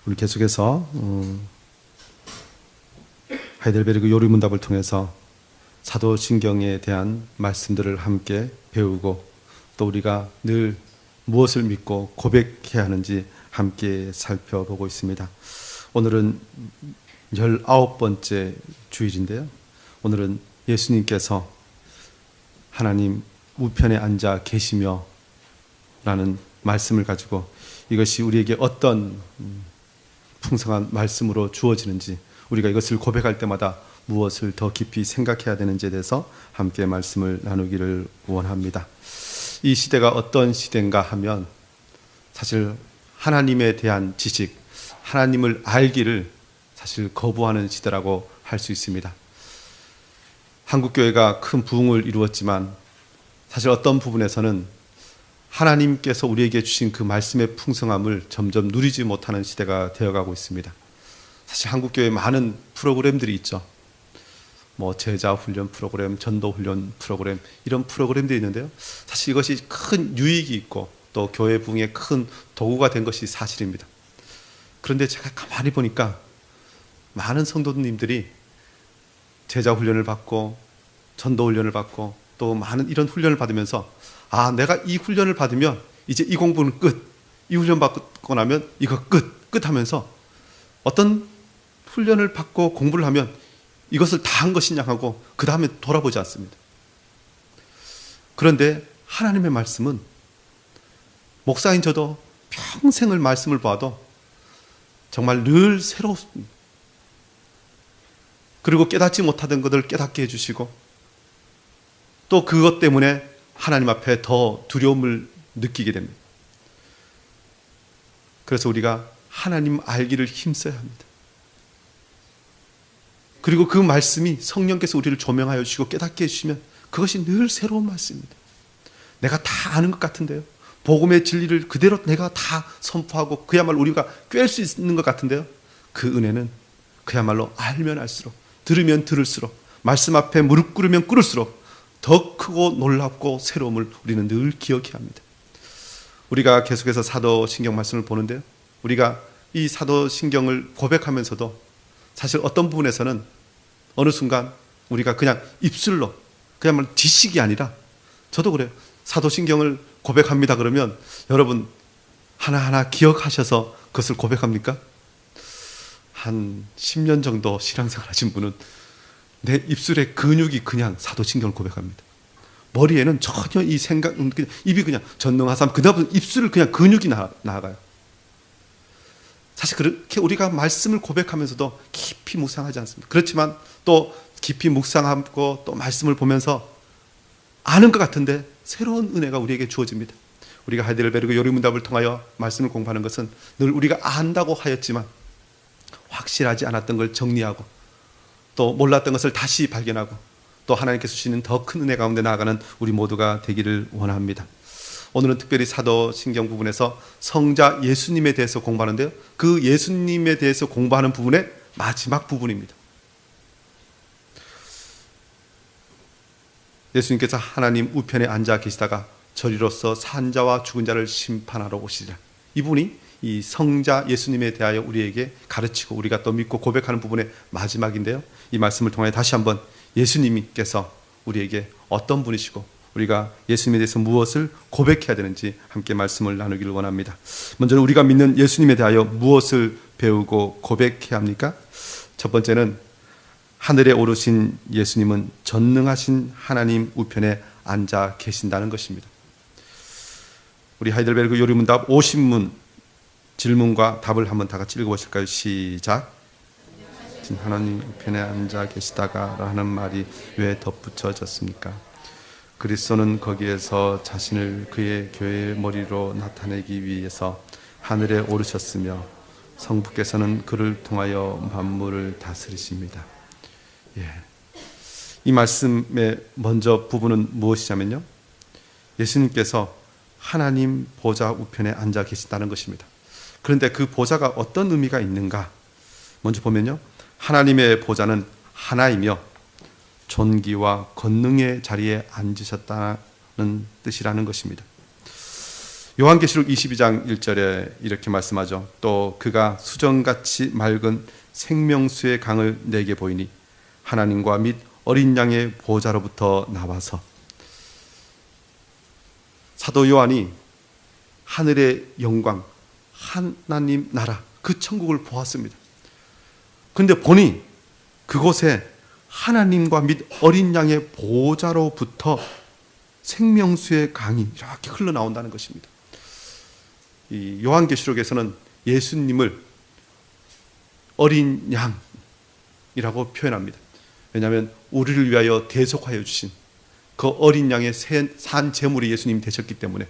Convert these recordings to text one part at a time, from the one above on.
우리 계속해서 하이델베르그 요리문답을 통해서 사도신경에 대한 말씀들을 함께 배우고 또 우리가 늘 무엇을 믿고 고백해야 하는지 함께 살펴보고 있습니다. 오늘은 19번째 주일인데요. 오늘은 예수님께서 하나님 우편에 앉아 계시며 라는 말씀을 가지고 이것이 우리에게 어떤 풍성한 말씀으로 주어지는지, 우리가 이것을 고백할 때마다 무엇을 더 깊이 생각해야 되는지에 대해서 함께 말씀을 나누기를 원합니다. 이 시대가 어떤 시대인가 하면 사실 하나님에 대한 지식, 하나님을 알기를 사실 거부하는 시대라고 할 수 있습니다. 한국교회가 큰 부흥을 이루었지만 사실 어떤 부분에서는 하나님께서 우리에게 주신 그 말씀의 풍성함을 점점 누리지 못하는 시대가 되어가고 있습니다. 사실 한국교회에 많은 프로그램들이 있죠. 제자훈련 프로그램, 전도훈련 프로그램, 이런 프로그램들이 있는데요. 사실 이것이 큰 유익이 있고 또 교회 부흥에 큰 도구가 된 것이 사실입니다. 그런데 제가 가만히 보니까 많은 성도님들이 제자훈련을 받고 전도훈련을 받고 또 많은 이런 훈련을 받으면서 내가 이 훈련을 받으면 이제 이 공부는 끝, 이 훈련 받고 나면 이거 끝 하면서 어떤 훈련을 받고 공부를 하면 이것을 다 한 것이냐 하고 그 다음에 돌아보지 않습니다. 그런데 하나님의 말씀은 목사인 저도 평생을 말씀을 봐도 정말 늘 새롭습니다. 그리고 깨닫지 못하던 것을 깨닫게 해주시고 또 그것 때문에 하나님 앞에 더 두려움을 느끼게 됩니다. 그래서 우리가 하나님 알기를 힘써야 합니다. 그리고 그 말씀이 성령께서 우리를 조명하여 주시고 깨닫게 해주시면 그것이 늘 새로운 말씀입니다. 내가 다 아는 것 같은데요. 복음의 진리를 그대로 내가 다 선포하고 그야말로 우리가 꿰을 수 있는 것 같은데요. 그 은혜는 그야말로 알면 알수록, 들으면 들을수록, 말씀 앞에 무릎 꿇으면 꿇을수록 더 크고 놀랍고 새로움을 우리는 늘 기억해야 합니다. 우리가 계속해서 사도신경 말씀을 보는데요. 우리가 이 사도신경을 고백하면서도 사실 어떤 부분에서는 어느 순간 우리가 그냥 입술로 그야말로 지식이 아니라, 저도 그래요. 사도신경을 고백합니다 그러면 여러분 하나하나 기억하셔서 그것을 고백합니까? 한 10년 정도 신앙생활 하신 분은 내 입술에 근육이 그냥 사도신경을 고백합니다. 머리에는 전혀 이 생각, 입이 그냥 전능하삼, 그다음에 입술을 그냥 근육이 나아가요. 사실 그렇게 우리가 말씀을 고백하면서도 깊이 묵상하지 않습니다. 그렇지만 또 깊이 묵상하고 또 말씀을 보면서 아는 것 같은데 새로운 은혜가 우리에게 주어집니다. 우리가 하이델베르그 요리문답을 통하여 말씀을 공부하는 것은 늘 우리가 안다고 하였지만 확실하지 않았던 걸 정리하고 또 몰랐던 것을 다시 발견하고 또 하나님께서 주시는 더 큰 은혜 가운데 나아가는 우리 모두가 되기를 원합니다. 오늘은 특별히 사도신경 부분에서 성자 예수님에 대해서 공부하는데요. 그 예수님에 대해서 공부하는 부분의 마지막 부분입니다. 예수님께서 하나님 우편에 앉아 계시다가 저리로서 산 자와 죽은 자를 심판하러 오시리라. 이 부분이 이 성자 예수님에 대하여 우리에게 가르치고 우리가 또 믿고 고백하는 부분의 마지막인데요. 이 말씀을 통해 다시 한번 예수님께서 우리에게 어떤 분이시고 우리가 예수님에 대해서 무엇을 고백해야 되는지 함께 말씀을 나누기를 원합니다. 먼저는 우리가 믿는 예수님에 대하여 무엇을 배우고 고백해야 합니까? 첫 번째는 하늘에 오르신 예수님은 전능하신 하나님 우편에 앉아 계신다는 것입니다. 우리 하이델베르그 요리문답 50문 질문과 답을 한번 다 같이 읽어보실까요? 시작. 하나님 우편에 앉아 계시다가 라는 말이 왜 덧붙여졌습니까? 그리스도는 거기에서 자신을 그의 교회의 머리로 나타내기 위해서 하늘에 오르셨으며 성부께서는 그를 통하여 만물을 다스리십니다. 이 말씀의 먼저 부분은 무엇이냐면요, 예수님께서 하나님 보좌 우편에 앉아 계시다는 것입니다. 그런데 그 보좌가 어떤 의미가 있는가? 먼저 보면요, 하나님의 보좌는 하나이며 존귀와 권능의 자리에 앉으셨다는 뜻이라는 것입니다. 요한계시록 22장 1절에 이렇게 말씀하죠. 또 그가 수정같이 맑은 생명수의 강을 내게 보이니 하나님과 및 어린 양의 보좌로부터 나와서. 사도 요한이 하늘의 영광, 하나님 나라, 그 천국을 보았습니다. 그런데 보니 그곳에 하나님과 및 어린 양의 보좌로부터 생명수의 강이 이렇게 흘러나온다는 것입니다. 이 요한계시록에서는 예수님을 어린 양이라고 표현합니다. 왜냐하면 우리를 위하여 대속하여 주신 그 어린 양의 산 제물이 예수님이 되셨기 때문에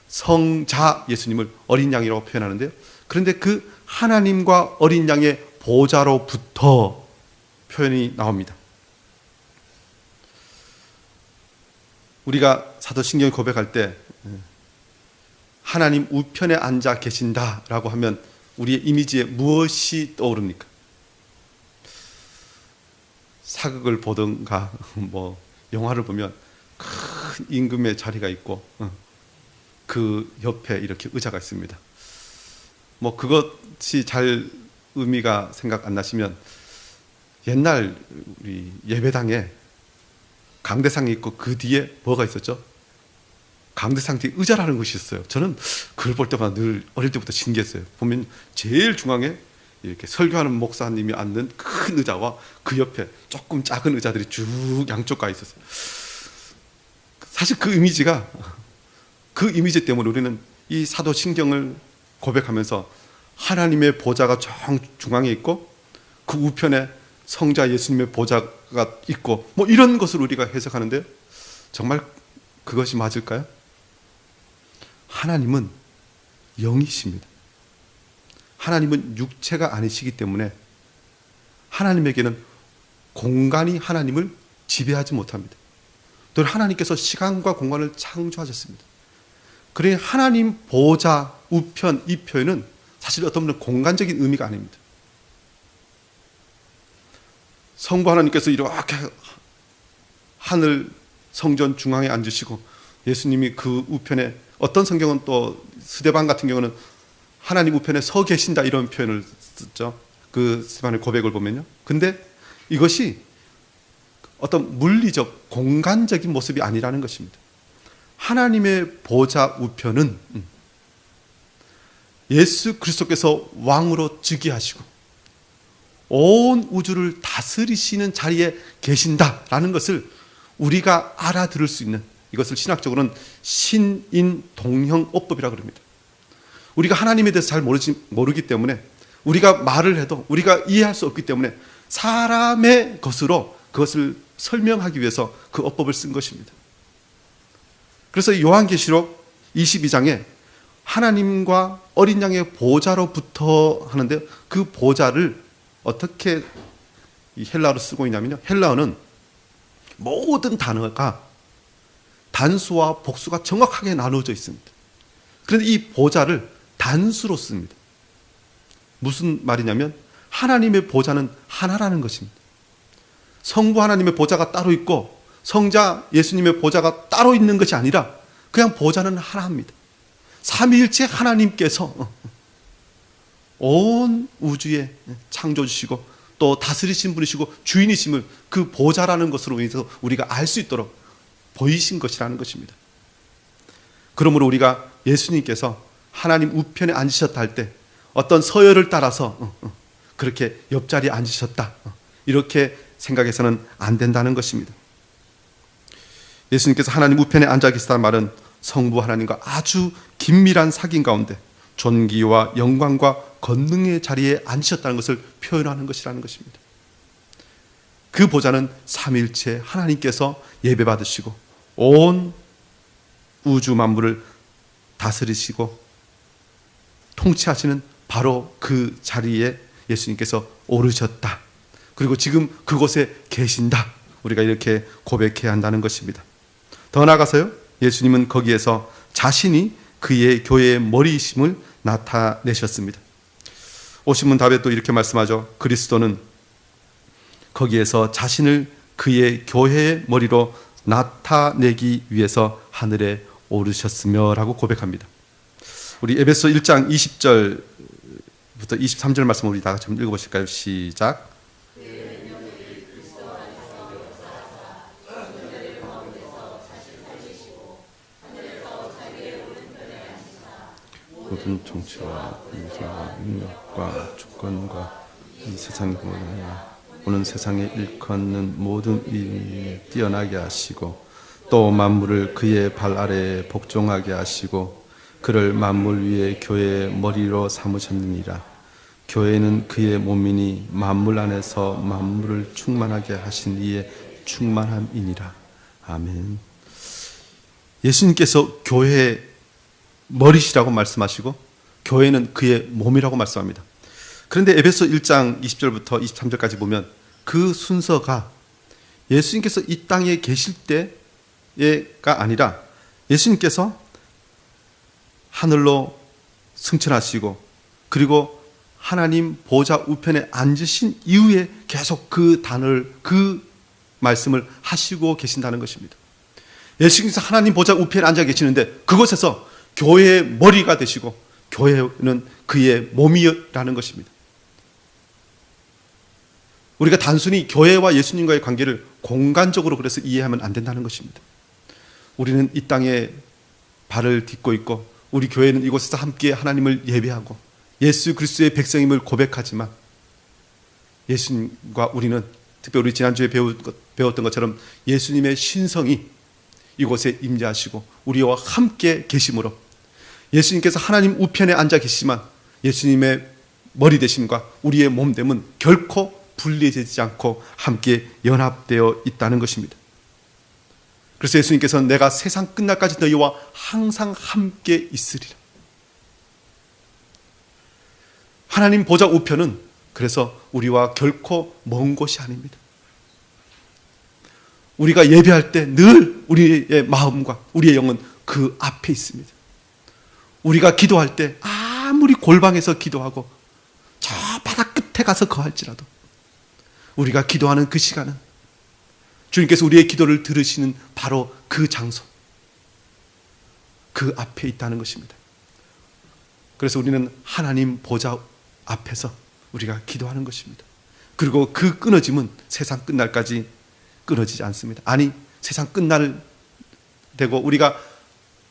성자 예수님을 어린 양이라고 표현하는데요. 그런데 그 하나님과 어린 양의 보좌로부터 표현이 나옵니다. 우리가 사도신경에 고백할 때 하나님 우편에 앉아 계신다라고 하면 우리의 이미지에 무엇이 떠오릅니까? 사극을 보든가 뭐 영화를 보면 큰 임금의 자리가 있고 그 옆에 이렇게 의자가 있습니다. 뭐 그것이 잘 의미가 생각 안 나시면 옛날 우리 예배당에 강대상이 있고 그 뒤에 뭐가 있었죠? 강대상 뒤에 의자라는 것이 있어요. 저는 그걸 볼 때마다 늘 어릴 때부터 신기했어요. 보면 제일 중앙에 이렇게 설교하는 목사님이 앉는 큰 의자와 그 옆에 조금 작은 의자들이 쭉 양쪽 가 있었어요. 사실 그 이미지 때문에 우리는 이 사도신경을 고백하면서 하나님의 보좌가 중앙에 있고 그 우편에 성자 예수님의 보좌가 있고 뭐 이런 것을 우리가 해석하는데 정말 그것이 맞을까요? 하나님은 영이십니다. 하나님은 육체가 아니시기 때문에 하나님에게는 공간이 하나님을 지배하지 못합니다. 또 하나님께서 시간과 공간을 창조하셨습니다. 그러니 하나님 보좌, 우편 이 표현은 사실 어떤 분은 공간적인 의미가 아닙니다. 성부 하나님께서 이렇게 하늘 성전 중앙에 앉으시고 예수님이 그 우편에, 어떤 성경은 또 스데반 같은 경우는 하나님 우편에 서 계신다 이런 표현을 쓰죠. 그 스데반의 고백을 보면요. 근데 이것이 어떤 물리적 공간적인 모습이 아니라는 것입니다. 하나님의 보좌 우편은 예수 그리스도께서 왕으로 즉위하시고 온 우주를 다스리시는 자리에 계신다라는 것을 우리가 알아들을 수 있는, 이것을 신학적으로는 신인동형어법이라고 합니다. 우리가 하나님에 대해서 잘 모르기 때문에 우리가 말을 해도 우리가 이해할 수 없기 때문에 사람의 것으로 그것을 설명하기 위해서 그 어법을 쓴 것입니다. 그래서 요한계시록 22장에 하나님과 어린 양의 보좌로부터 하는데 그 보좌를 어떻게 이 헬라어로 쓰고 있냐면요. 헬라어는 모든 단어가 단수와 복수가 정확하게 나누어져 있습니다. 그런데 이 보좌를 단수로 씁니다. 무슨 말이냐면 하나님의 보좌는 하나라는 것입니다. 성부 하나님의 보좌가 따로 있고 성자 예수님의 보좌가 따로 있는 것이 아니라 그냥 보좌는 하나입니다. 삼위일체 하나님께서 온 우주에 창조주시고 또 다스리신 분이시고 주인이심을 그 보좌라는 것으로 인해서 우리가 알 수 있도록 보이신 것이라는 것입니다. 그러므로 우리가 예수님께서 하나님 우편에 앉으셨다 할 때 어떤 서열을 따라서 그렇게 옆자리에 앉으셨다 이렇게 생각해서는 안 된다는 것입니다. 예수님께서 하나님 우편에 앉아 계시다는 말은 성부 하나님과 아주 긴밀한 사귐 가운데 존귀와 영광과 권능의 자리에 앉으셨다는 것을 표현하는 것이라는 것입니다. 그 보좌는 삼위일체 하나님께서 예배받으시고 온 우주 만물을 다스리시고 통치하시는 바로 그 자리에 예수님께서 오르셨다. 그리고 지금 그곳에 계신다. 우리가 이렇게 고백해야 한다는 것입니다. 더 나아가서요, 예수님은 거기에서 자신이 그의 교회의 머리이심을 나타내셨습니다. 오신문 답에 또 이렇게 말씀하죠. 그리스도는 거기에서 자신을 그의 교회의 머리로 나타내기 위해서 하늘에 오르셨으며라고 고백합니다. 우리 에베소 1장 20절부터 23절 말씀 우리 다 같이 한번 읽어보실까요? 시작. 모든 정치와 능력과 주권과 이 세상에 오는 세상에 일컫는 모든 위에 뛰어나게 하시고 또 만물을 그의 발 아래에 복종하게 하시고 그를 만물 위에 교회의 머리로 삼으셨느니라. 교회는 그의 몸이니 만물 안에서 만물을 충만하게 하신 이의 충만함이니라. 아멘. 예수님께서 교회의 머리시라고 말씀하시고 교회는 그의 몸이라고 말씀합니다. 그런데 에베소 1장 20절부터 23절까지 보면 그 순서가 예수님께서 이 땅에 계실 때가 아니라 예수님께서 하늘로 승천하시고 그리고 하나님 보좌 우편에 앉으신 이후에 계속 그 단어를 그 말씀을 하시고 계신다는 것입니다. 예수님께서 하나님 보좌 우편에 앉아 계시는데 그곳에서 교회의 머리가 되시고 교회는 그의 몸이라는 것입니다. 우리가 단순히 교회와 예수님과의 관계를 공간적으로 그래서 이해하면 안 된다는 것입니다. 우리는 이 땅에 발을 딛고 있고 우리 교회는 이곳에서 함께 하나님을 예배하고 예수 그리스도의 백성임을 고백하지만 예수님과 우리는 특별히 우리 지난주에 배웠던 것처럼 예수님의 신성이 이곳에 임재하시고 우리와 함께 계심으로 예수님께서 하나님 우편에 앉아 계시지만 예수님의 머리 되심과 우리의 몸됨은 결코 분리되지 않고 함께 연합되어 있다는 것입니다. 그래서 예수님께서는 내가 세상 끝날까지 너희와 항상 함께 있으리라. 하나님 보좌 우편은 그래서 우리와 결코 먼 곳이 아닙니다. 우리가 예배할 때 늘 우리의 마음과 우리의 영은 그 앞에 있습니다. 우리가 기도할 때 아무리 골방에서 기도하고 저 바다 끝에 가서 거할지라도 우리가 기도하는 그 시간은 주님께서 우리의 기도를 들으시는 바로 그 장소, 그 앞에 있다는 것입니다. 그래서 우리는 하나님 보좌 앞에서 우리가 기도하는 것입니다. 그리고 그 끊어짐은 세상 끝날까지 끊어지지 않습니다. 아니, 세상 끝날 되고 우리가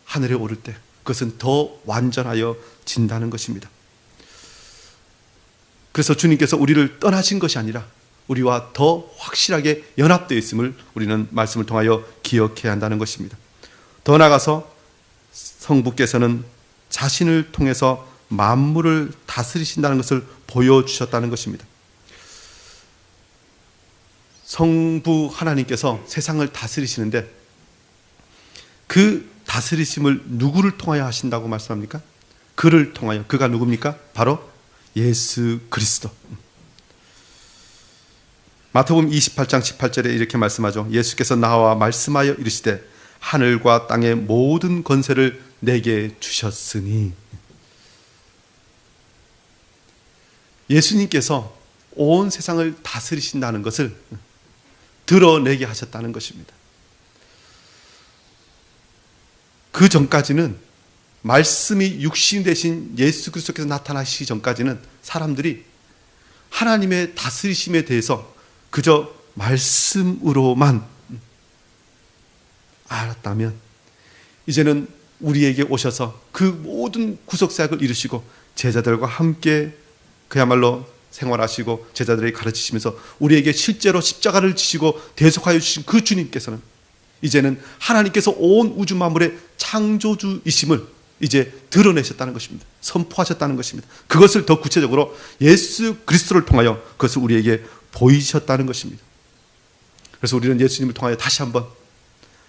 하늘에 오를 때 그것은 더 완전하여 진다는 것입니다. 그래서 주님께서 우리를 떠나신 것이 아니라 우리와 더 확실하게 연합되어 있음을 우리는 말씀을 통하여 기억해야 한다는 것입니다. 더 나아가서 성부께서는 자신을 통해서 만물을 다스리신다는 것을 보여주셨다는 것입니다. 성부 하나님께서 세상을 다스리시는데 그 다스리심을 누구를 통하여 하신다고 말씀합니까? 그를 통하여. 그가 누굽니까? 바로 예수 그리스도. 마태복음 28장 18절에 이렇게 말씀하죠. 예수께서 나와 말씀하여 이르시되 하늘과 땅의 모든 권세를 내게 주셨으니. 예수님께서 온 세상을 다스리신다는 것을 드러내게 하셨다는 것입니다. 그 전까지는 말씀이 육신 되신 예수 그리스도께서 나타나시기 전까지는 사람들이 하나님의 다스리심에 대해서 그저 말씀으로만 알았다면 이제는 우리에게 오셔서 그 모든 구속사역을 이루시고 제자들과 함께 그야말로 생활하시고 제자들에게 가르치시면서 우리에게 실제로 십자가를 지시고 대속하여 주신 그 주님께서는 이제는 하나님께서 온 우주 만물의 창조주이심을 이제 드러내셨다는 것입니다. 선포하셨다는 것입니다. 그것을 더 구체적으로 예수 그리스도를 통하여 그것을 우리에게 보이셨다는 것입니다. 그래서 우리는 예수님을 통하여 다시 한번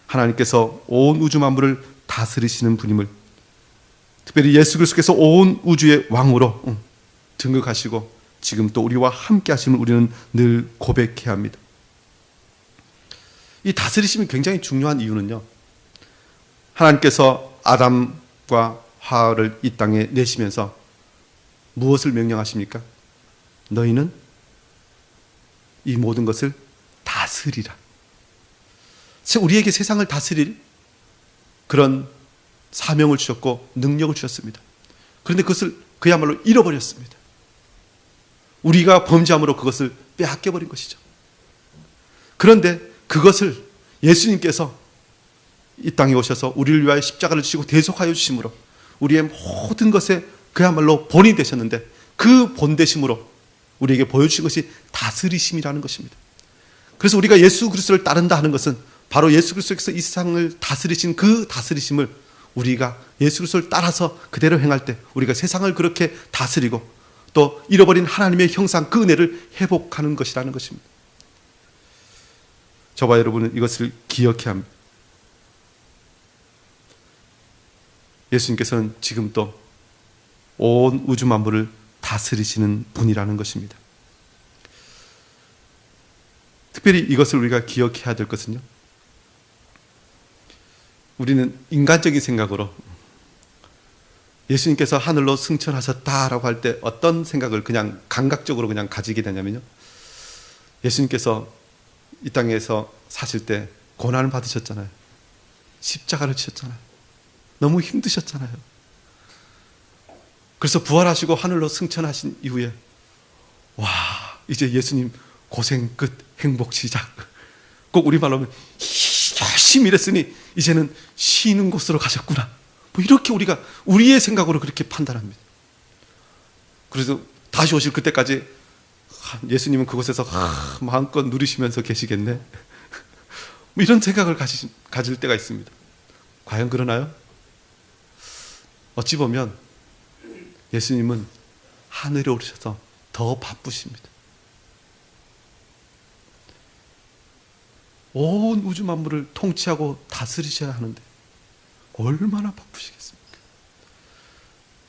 하나님께서 온 우주 만물을 다스리시는 분임을, 특별히 예수 그리스도께서 온 우주의 왕으로 등극하시고 지금 또 우리와 함께 하심을 우리는 늘 고백해야 합니다. 이 다스리심이 굉장히 중요한 이유는요, 하나님께서 아담과 하와를 이 땅에 내시면서 무엇을 명령하십니까? 너희는 이 모든 것을 다스리라. 우리에게 세상을 다스릴 그런 사명을 주셨고 능력을 주셨습니다. 그런데 그것을 그야말로 잃어버렸습니다. 우리가 범죄함으로 그것을 빼앗겨버린 것이죠. 그런데 그것을 예수님께서 이 땅에 오셔서 우리를 위하여 십자가를 지시고 대속하여 주심으로 우리의 모든 것에 그야말로 본이 되셨는데, 그 본되심으로 우리에게 보여주신 것이 다스리심이라는 것입니다. 그래서 우리가 예수 그리스도를 따른다 하는 것은 바로 예수 그리스도께서 이 세상을 다스리신 그 다스리심을 우리가 예수 그리스도를 따라서 그대로 행할 때 우리가 세상을 그렇게 다스리고 또 잃어버린 하나님의 형상, 그 은혜를 회복하는 것이라는 것입니다. 저와 여러분은 이것을 기억해야 합니다. 예수님께서는 지금도 온 우주 만물을 다스리시는 분이라는 것입니다. 특별히 이것을 우리가 기억해야 될 것은요, 우리는 인간적인 생각으로 예수님께서 하늘로 승천하셨다라고 할 때 어떤 생각을 그냥 감각적으로 그냥 가지게 되냐면요, 예수님께서 이 땅에서 사실 때 고난을 받으셨잖아요. 십자가를 지셨잖아요. 너무 힘드셨잖아요. 그래서 부활하시고 하늘로 승천하신 이후에 와, 이제 예수님 고생 끝, 행복 시작. 꼭 우리말로 하면 열심히 일했으니 이제는 쉬는 곳으로 가셨구나. 뭐 이렇게 우리가 우리의 생각으로 그렇게 판단합니다. 그래서 다시 오실 그때까지 예수님은 그곳에서 마음껏 누리시면서 계시겠네. 뭐 이런 생각을 가질 때가 있습니다. 과연 그러나요? 어찌 보면 예수님은 하늘에 오르셔서 더 바쁘십니다. 온 우주 만물을 통치하고 다스리셔야 하는데 얼마나 바쁘시겠습니까?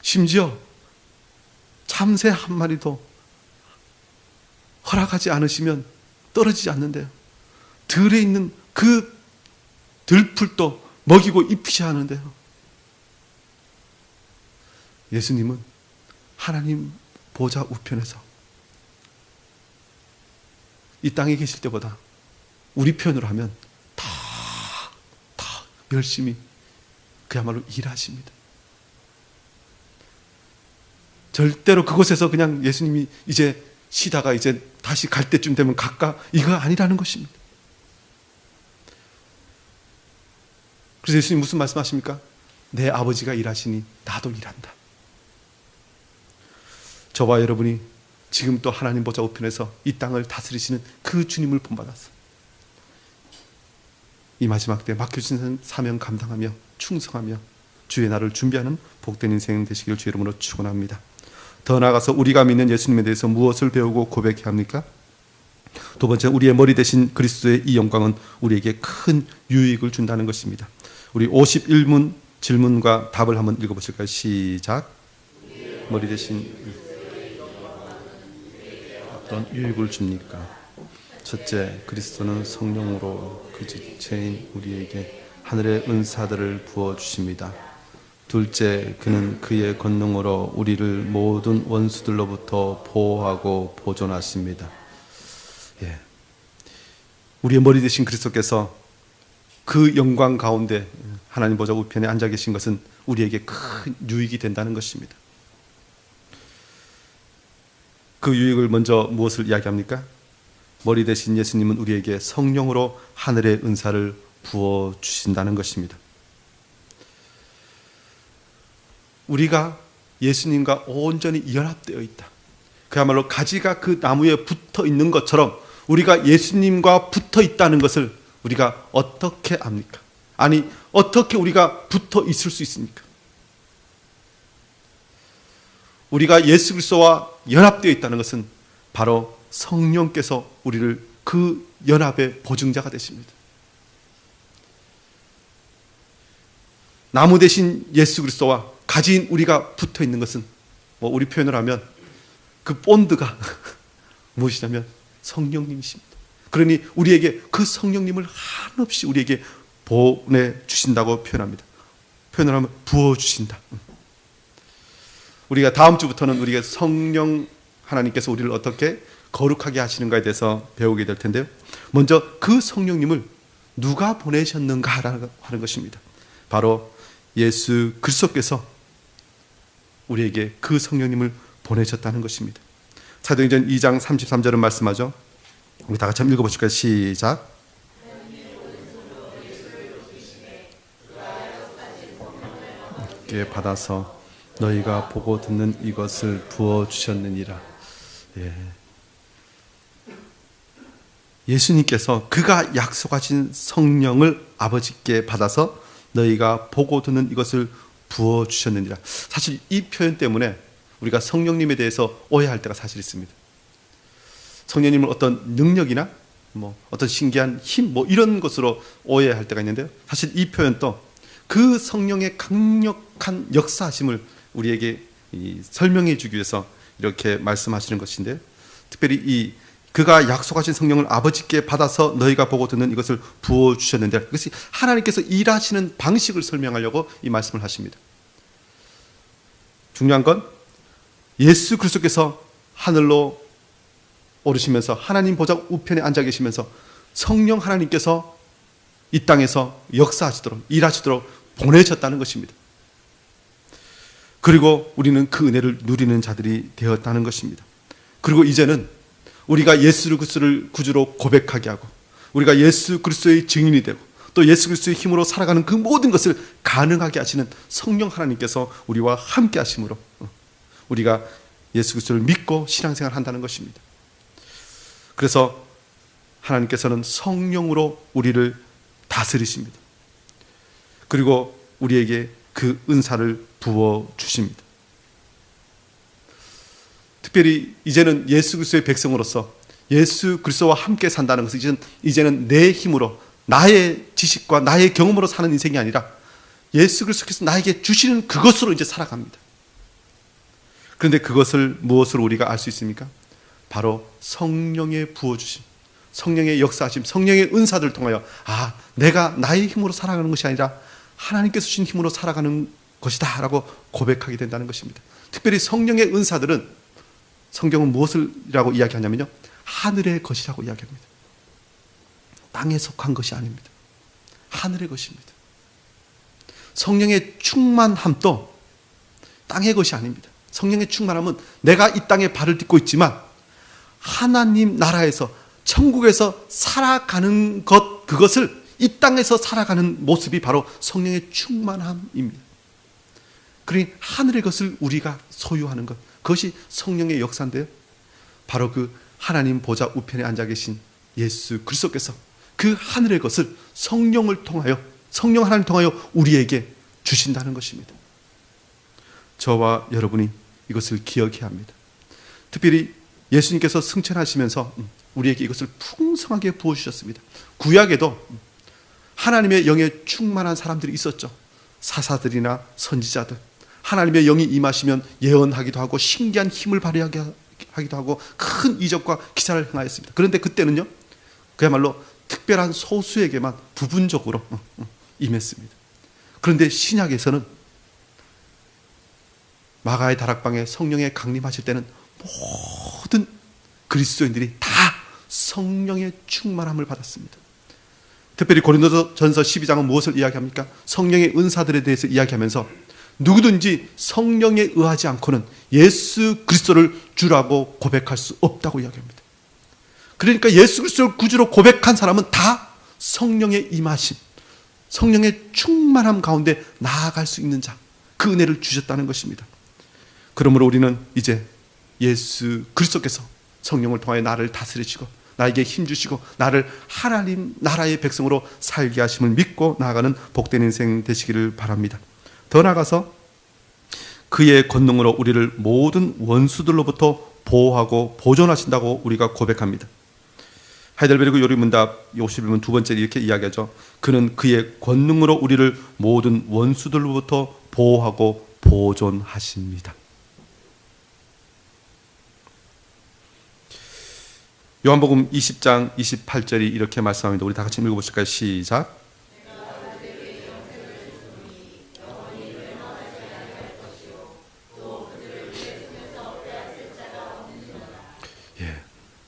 심지어 참새 한 마리도 허락하지 않으시면 떨어지지 않는데요, 들에 있는 그 들풀도 먹이고 입히셔야 하는데요, 예수님은 하나님 보좌 우편에서 이 땅에 계실 때보다 우리 편으로 하면 더 열심히 그야말로 일하십니다. 절대로 그곳에서 그냥 예수님이 이제 쉬다가 이제 다시 갈 때쯤 되면 갈까, 이거 아니라는 것입니다. 그래서 예수님 무슨 말씀하십니까? 내 아버지가 일하시니 나도 일한다. 저와 여러분이 지금 또 하나님 보좌 우편에서 이 땅을 다스리시는 그 주님을 본받아서 이 마지막 때 맡겨주신 사명 감당하며 충성하며 주의 날을 준비하는 복된 인생 되시길 주의 이름으로 축원합니다. 더 나아가서 우리가 믿는 예수님에 대해서 무엇을 배우고 고백해야 합니까? 두 번째, 우리의 머리 대신 그리스도의 이 영광은 우리에게 큰 유익을 준다는 것입니다. 우리 51문 질문과 답을 한번 읽어보실까요? 시작. 머리 대신 어떤 유익을 줍니까? 첫째, 그리스도는 성령으로 그 지체인 우리에게 하늘의 은사들을 부어주십니다. 둘째, 그는 그의 권능으로 우리를 모든 원수들로부터 보호하고 보존하십니다. 예. 우리의 머리 되신 그리스도께서 그 영광 가운데 하나님 보좌 우편에 앉아 계신 것은 우리에게 큰 유익이 된다는 것입니다. 그 유익을 먼저 무엇을 이야기합니까? 머리 대신 예수님은 우리에게 성령으로 하늘의 은사를 부어주신다는 것입니다. 우리가 예수님과 온전히 연합되어 있다. 그야말로 가지가 그 나무에 붙어 있는 것처럼 우리가 예수님과 붙어 있다는 것을 우리가 어떻게 압니까? 아니, 어떻게 우리가 붙어 있을 수 있습니까? 우리가 예수 그리스도와 연합되어 있다는 것은 바로 성령께서 우리를 그 연합의 보증자가 되십니다. 나무 대신 예수 그리스도와 가진 우리가 붙어 있는 것은 뭐 우리 표현을 하면 그 본드가 무엇이냐면 성령님이십니다. 그러니 우리에게 그 성령님을 한없이 우리에게 보내주신다고 표현합니다. 표현을 하면 부어주신다. 우리가 다음 주부터는 우리가 성령 하나님께서 우리를 어떻게 거룩하게 하시는가에 대해서 배우게 될 텐데요. 먼저 그 성령님을 누가 보내셨는가 하는 것입니다. 바로 예수 그리스도께서 우리에게 그 성령님을 보내셨다는 것입니다. 사도행전 2장 33절은 말씀하죠. 우리 다 같이 한번 읽어보실까요? 시작. 받아서 너희가 보고 듣는 이것을 부어주셨느니라. 예수님께서 그가 약속하신 성령을 아버지께 받아서 너희가 보고 듣는 이것을 부어주셨느니라. 사실 이 표현 때문에 우리가 성령님에 대해서 오해할 때가 사실 있습니다. 성령님을 어떤 능력이나 어떤 신기한 힘 이런 것으로 오해할 때가 있는데요. 사실 이 표현도 그 성령의 강력한 역사하심을 우리에게 설명해 주기 위해서 이렇게 말씀하시는 것인데요. 특별히 그가 약속하신 성령을 아버지께 받아서 너희가 보고 듣는 이것을 부어주셨는데, 이것이 하나님께서 일하시는 방식을 설명하려고 이 말씀을 하십니다. 중요한 건 예수 그리스도께서 하늘로 오르시면서 하나님 보좌 우편에 앉아 계시면서 성령 하나님께서 이 땅에서 역사하시도록 일하시도록 보내셨다는 것입니다. 그리고 우리는 그 은혜를 누리는 자들이 되었다는 것입니다. 그리고 이제는 우리가 예수 그리스도를 구주로 고백하게 하고 우리가 예수 그리스도의 증인이 되고 또 예수 그리스도의 힘으로 살아가는 그 모든 것을 가능하게 하시는 성령 하나님께서 우리와 함께 하심으로 우리가 예수 그리스도를 믿고 신앙생활을 한다는 것입니다. 그래서 하나님께서는 성령으로 우리를 다스리십니다. 그리고 우리에게 그 은사를 부어주십니다. 특별히 이제는 예수 그리스도의 백성으로서 예수 그리스도와 함께 산다는 것은 이제는 내 힘으로 나의 지식과 나의 경험으로 사는 인생이 아니라 예수 그리스도께서 나에게 주시는 그것으로 이제 살아갑니다. 그런데 그것을 무엇으로 우리가 알 수 있습니까? 바로 성령의 부어주심, 성령의 역사하심, 성령의 은사들을 통하여 내가 나의 힘으로 살아가는 것이 아니라 하나님께서 주신 힘으로 살아가는 것이다 라고 고백하게 된다는 것입니다. 특별히 성령의 은사들은 성경은 무엇이라고 이야기하냐면요, 하늘의 것이라고 이야기합니다. 땅에 속한 것이 아닙니다. 하늘의 것입니다. 성령의 충만함도 땅의 것이 아닙니다. 성령의 충만함은 내가 이 땅에 발을 딛고 있지만 하나님 나라에서 천국에서 살아가는 그것을 이 땅에서 살아가는 모습이 바로 성령의 충만함입니다. 그러니 하늘의 것을 우리가 소유하는 것, 그것이 성령의 역사인데요. 바로 그 하나님 보좌 우편에 앉아 계신 예수 그리스도께서 그 하늘의 것을 성령을 통하여, 성령 하나님을 통하여 우리에게 주신다는 것입니다. 저와 여러분이 이것을 기억해야 합니다. 특별히 예수님께서 승천하시면서 우리에게 이것을 풍성하게 부어주셨습니다. 구약에도 하나님의 영에 충만한 사람들이 있었죠. 사사들이나 선지자들, 하나님의 영이 임하시면 예언하기도 하고 신기한 힘을 발휘하기도 하고 큰 이적과 기사를 행하였습니다. 그런데 그때는요, 그야말로 특별한 소수에게만 부분적으로 임했습니다. 그런데 신약에서는 마가의 다락방에 성령의 강림하실 때는 모든 그리스도인들이 다 성령의 충만함을 받았습니다. 특별히 고린도전서 12장은 무엇을 이야기합니까? 성령의 은사들에 대해서 이야기하면서 누구든지 성령에 의하지 않고는 예수 그리스도를 주라고 고백할 수 없다고 이야기합니다. 그러니까 예수 그리스도를 구주로 고백한 사람은 다 성령의 임하심, 성령의 충만함 가운데 나아갈 수 있는 자, 그 은혜를 주셨다는 것입니다. 그러므로 우리는 이제 예수 그리스도께서 성령을 통하여 나를 다스리시고 나에게 힘주시고 나를 하나님 나라의 백성으로 살게 하심을 믿고 나아가는 복된 인생 되시기를 바랍니다. 더 나아가서 그의 권능으로 우리를 모든 원수들로부터 보호하고 보존하신다고 우리가 고백합니다. 하이델베르그 요리문답 51문 두 번째 이렇게 이야기하죠. 그는 그의 권능으로 우리를 모든 원수들로부터 보호하고 보존하십니다. 요한복음 20장 28절이 이렇게 말씀합니다. 우리 다 같이 읽어보실까요? 시작.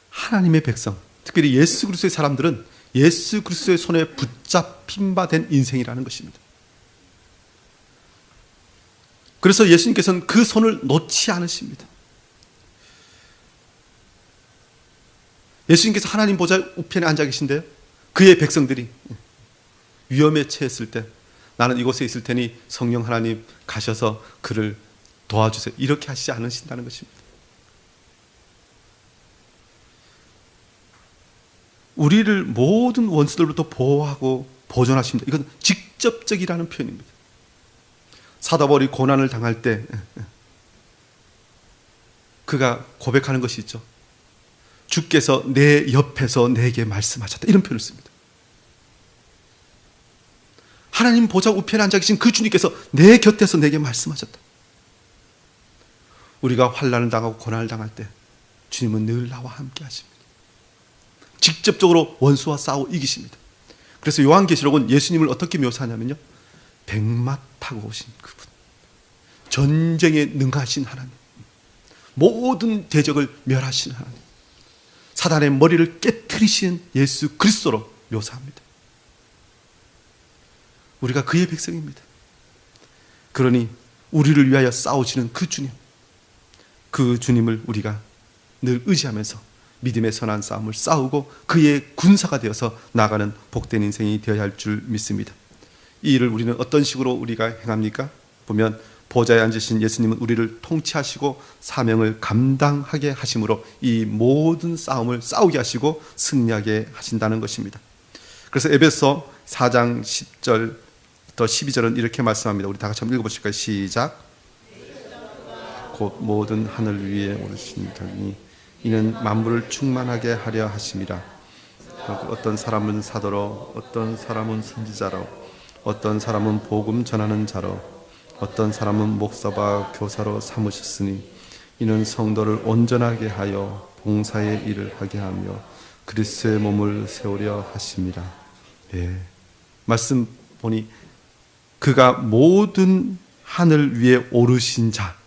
하나님의 백성, 특별히 예수 그리스도의 사람들은 예수 그리스도의 손에 붙잡힌 바 된 인생이라는 것입니다. 그래서 예수님께서는 그 손을 놓지 않으십니다. 예수님께서 하나님 보좌 우편에 앉아 계신데요, 그의 백성들이 위험에 처했을 때 나는 이곳에 있을 테니 성령 하나님 가셔서 그를 도와주세요, 이렇게 하시지 않으신다는 것입니다. 우리를 모든 원수들로부터 보호하고 보존하십니다. 이건 직접적이라는 표현입니다. 사도 바울이 고난을 당할 때 그가 고백하는 것이 있죠. 주께서 내 옆에서 내게 말씀하셨다, 이런 표현을 씁니다. 하나님 보좌 우편에 앉아 계신 그 주님께서 내 곁에서 내게 말씀하셨다. 우리가 환난을 당하고 고난을 당할 때 주님은 늘 나와 함께 하십니다. 직접적으로 원수와 싸워 이기십니다. 그래서 요한계시록은 예수님을 어떻게 묘사하냐면요, 백마 타고 오신 그분, 전쟁에 능하신 하나님, 모든 대적을 멸하신 하나님, 사단의 머리를 깨트리신 예수 그리스도로 묘사합니다. 우리가 그의 백성입니다. 그러니 우리를 위하여 싸우시는 그 주님, 그 주님을 우리가 늘 의지하면서 믿음의 선한 싸움을 싸우고 그의 군사가 되어서 나가는 복된 인생이 되어야 할 줄 믿습니다. 이 일을 우리는 어떤 식으로 우리가 행합니까? 보면 보좌에 앉으신 예수님은 우리를 통치하시고 사명을 감당하게 하심으로 이 모든 싸움을 싸우게 하시고 승리하게 하신다는 것입니다. 그래서 에베소 4장 10절부터 12절은 이렇게 말씀합니다. 우리 다 같이 한번 읽어보실까요? 시작. 곧 모든 하늘 위에 오르신 달니 이는 만물을 충만하게 하려 하심이라. 어떤 사람은 사도로, 어떤 사람은 선지자로, 어떤 사람은 복음 전하는 자로, 어떤 사람은 목사와 교사로 삼으셨으니 이는 성도를 온전하게 하여 봉사의 일을 하게 하며 그리스도의 몸을 세우려 하심이라. 예. 말씀 보니 그가 모든 하늘 위에 오르신 자,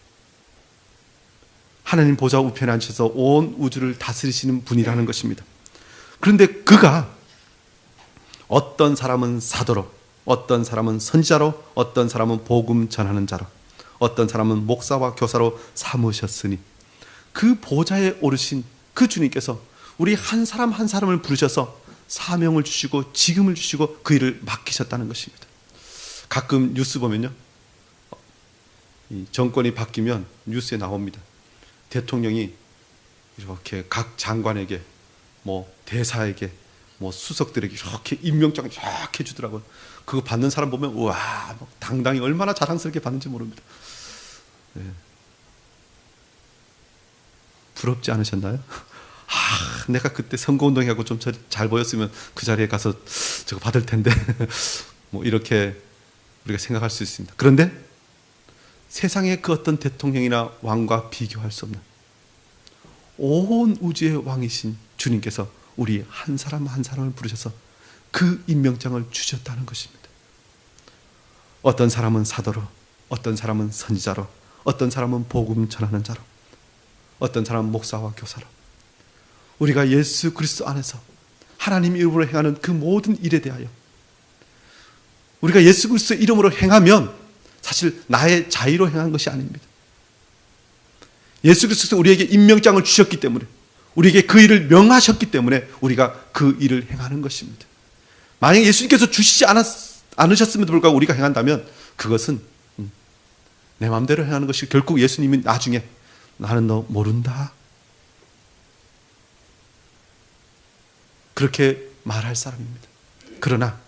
하나님 보좌 우편에 앉으셔서 온 우주를 다스리시는 분이라는 것입니다. 그런데 그가 어떤 사람은 사도로, 어떤 사람은 선지자로, 어떤 사람은 복음 전하는 자로, 어떤 사람은 목사와 교사로 삼으셨으니 그 보좌에 오르신 그 주님께서 우리 한 사람 한 사람을 부르셔서 사명을 주시고 직임을 주시고 그 일을 맡기셨다는 것입니다. 가끔 뉴스 보면요, 이 정권이 바뀌면 뉴스에 나옵니다. 대통령이 이렇게 각 장관에게, 뭐 대사에게, 뭐 수석들에게 이렇게 임명장을 이렇게 주더라고요. 그거 받는 사람 보면 우와, 당당히 얼마나 자랑스럽게 받는지 모릅니다. 네. 부럽지 않으셨나요? 내가 그때 선거운동하고 좀 잘 보였으면 그 자리에 가서 저거 받을 텐데 뭐 이렇게 우리가 생각할 수 있습니다. 그런데 세상의 그 어떤 대통령이나 왕과 비교할 수 없는 온 우주의 왕이신 주님께서 우리 한 사람 한 사람을 부르셔서 그 임명장을 주셨다는 것입니다. 어떤 사람은 사도로, 어떤 사람은 선지자로, 어떤 사람은 복음 전하는 자로, 어떤 사람은 목사와 교사로, 우리가 예수 그리스도 안에서 하나님 이름으로 행하는 그 모든 일에 대하여 우리가 예수 그리스도의 이름으로 행하면 사실 나의 자의로 행한 것이 아닙니다. 예수 그리스도께서 우리에게 임명장을 주셨기 때문에, 우리에게 그 일을 명하셨기 때문에 우리가 그 일을 행하는 것입니다. 만약에 예수님께서 주시지 않으셨음에도 불구하고 우리가 행한다면 그것은 내 마음대로 행하는 것이 결국 예수님이 나중에 나는 너 모른다 그렇게 말할 사람입니다. 그러나